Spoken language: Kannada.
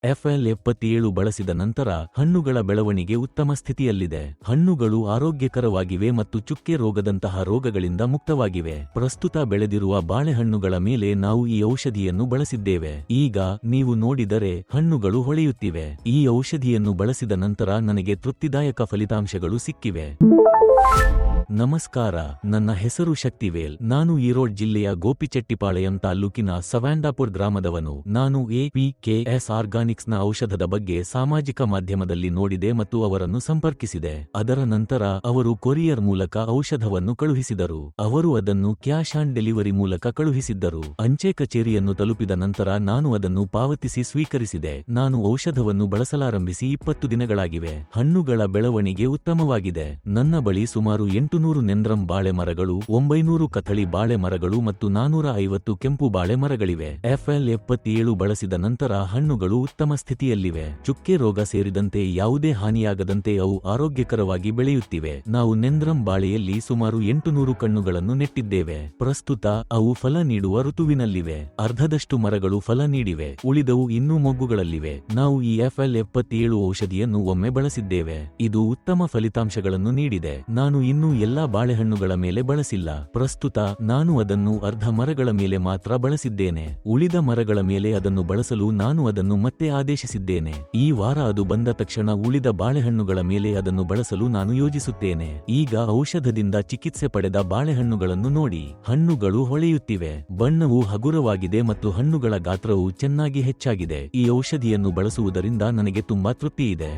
FL77 ಬಳಸಿದ ನಂತರ ಹಣ್ಣುಗಳ ಬೆಳವಣಿಗೆ ಉತ್ತಮ ಸ್ಥಿತಿಯಲ್ಲಿದೆ. ಹಣ್ಣುಗಳು ಆರೋಗ್ಯಕರವಾಗಿವೆ ಮತ್ತು ಚುಕ್ಕೆ ರೋಗದಂತಹ ರೋಗಗಳಿಂದ ಮುಕ್ತವಾಗಿವೆ. ಪ್ರಸ್ತುತ ಬೆಳೆದಿರುವ ಬಾಳೆಹಣ್ಣುಗಳ ಮೇಲೆ ನಾವು ಈ ಔಷಧಿಯನ್ನು ಬಳಸಿದ್ದೇವೆ. ಈಗ ನೀವು ನೋಡಿದರೆ ಹಣ್ಣುಗಳು ಹೊಳೆಯುತ್ತಿವೆ. ಈ ಔಷಧಿಯನ್ನು ಬಳಸಿದ ನಂತರ ನನಗೆ ತೃಪ್ತಿದಾಯಕ ಫಲಿತಾಂಶಗಳು ಸಿಕ್ಕಿವೆ. ನಮಸ್ಕಾರ, ನನ್ನ ಹೆಸರು ಶಕ್ತಿವೇಲ್. ನಾನು ಈರೋಡ್ ಜಿಲ್ಲೆಯ ಗೋಪಿಚೆಟ್ಟಿಪಾளைಯಂ ತಾಲ್ಲೂಕಿನ ಸವಾಂಡಾಪುರ್ ಗ್ರಾಮದವನು. ನಾನು APKS ಆರ್ಗಾನಿಕ್ಸ್ನ ಔಷಧದ ಬಗ್ಗೆ ಸಾಮಾಜಿಕ ಮಾಧ್ಯಮದಲ್ಲಿ ನೋಡಿದೆ ಮತ್ತು ಅವರನ್ನು ಸಂಪರ್ಕಿಸಿದೆ. ಅದರ ನಂತರ ಅವರು ಕೊರಿಯರ್ ಮೂಲಕ ಔಷಧವನ್ನು ಕಳುಹಿಸಿದರು. ಅವರು ಅದನ್ನು ಕ್ಯಾಶ್ ಆನ್ ಡೆಲಿವರಿ ಮೂಲಕ ಕಳುಹಿಸಿದ್ದರು. ಅಂಚೆ ಕಚೇರಿಯನ್ನು ತಲುಪಿದ ನಂತರ ನಾನು ಅದನ್ನು ಪಾವತಿಸಿ ಸ್ವೀಕರಿಸಿದೆ. ನಾನು ಔಷಧವನ್ನು ಬಳಸಲಾರಂಭಿಸಿ 20 ದಿನಗಳಾಗಿವೆ. ಹಣ್ಣುಗಳ ಬೆಳವಣಿಗೆ ಉತ್ತಮವಾಗಿದೆ. ನನ್ನ ಬಳಿ ಸುಮಾರು 800 ನೆಂದ್ರಂ ಬಾಳೆ ಮರಗಳು, 900 ಕಥಳಿ ಬಾಳೆ ಮರಗಳು ಮತ್ತು 450 ಕೆಂಪು ಬಾಳೆ ಮರಗಳಿವೆ. FL77 ಬಳಸಿದ ನಂತರ ಹಣ್ಣುಗಳು ಉತ್ತಮ ಸ್ಥಿತಿಯಲ್ಲಿವೆ. ಚುಕ್ಕೆ ರೋಗ ಸೇರಿದಂತೆ ಯಾವುದೇ ಹಾನಿಯಾಗದಂತೆ ಅವು ಆರೋಗ್ಯಕರವಾಗಿ ಬೆಳೆಯುತ್ತಿವೆ. ನಾವು ನೆಂದ್ರಂ ಬಾಳೆಯಲ್ಲಿ ಸುಮಾರು 800 ಕಣ್ಣುಗಳನ್ನು ನೆಟ್ಟಿದ್ದೇವೆ. ಪ್ರಸ್ತುತ ಅವು ಫಲ ನೀಡುವ ಋತುವಿನಲ್ಲಿವೆ. ಅರ್ಧದಷ್ಟು ಮರಗಳು ಫಲ ನೀಡಿವೆ, ಉಳಿದವು ಇನ್ನೂ ಮೊಗ್ಗುಗಳಲ್ಲಿವೆ. ನಾವು ಈ FL77 ಔಷಧಿಯನ್ನು ಒಮ್ಮೆ ಬಳಸಿದ್ದೇವೆ. ಇದು ಉತ್ತಮ ಫಲಿತಾಂಶಗಳನ್ನು ನೀಡಿದೆ. ನಾನು ಇನ್ನೂ ಎಲ್ಲಾ ಬಾಳೆಹಣ್ಣುಗಳ ಮೇಲೆ ಬಳಸಿಲ್ಲ. ಪ್ರಸ್ತುತ ನಾನು ಅದನ್ನು ಅರ್ಧ ಮರಗಳ ಮೇಲೆ ಮಾತ್ರ ಬಳಸಿದ್ದೇನೆ. ಉಳಿದ ಮರಗಳ ಮೇಲೆ ಅದನ್ನು ಬಳಸಲು ನಾನು ಅದನ್ನು ಮತ್ತೆ ಆದೇಶಿಸಿದ್ದೇನೆ. ಈ ವಾರ ಅದು ಬಂದ ತಕ್ಷಣ ಉಳಿದ ಬಾಳೆಹಣ್ಣುಗಳ ಮೇಲೆ ಅದನ್ನು ಬಳಸಲು ನಾನು ಯೋಜಿಸುತ್ತೇನೆ. ಈಗ ಔಷಧದಿಂದ ಚಿಕಿತ್ಸೆ ಪಡೆದ ಬಾಳೆಹಣ್ಣುಗಳನ್ನು ನೋಡಿ. ಹಣ್ಣುಗಳು ಹೊಳೆಯುತ್ತಿವೆ, ಬಣ್ಣವು ಹಗುರವಾಗಿದೆ ಮತ್ತು ಹಣ್ಣುಗಳ ಗಾತ್ರವು ಚೆನ್ನಾಗಿ ಹೆಚ್ಚಾಗಿದೆ. ಈ ಔಷಧಿಯನ್ನು ಬಳಸುವುದರಿಂದ ನನಗೆ ತುಂಬಾ ತೃಪ್ತಿಯಿದೆ.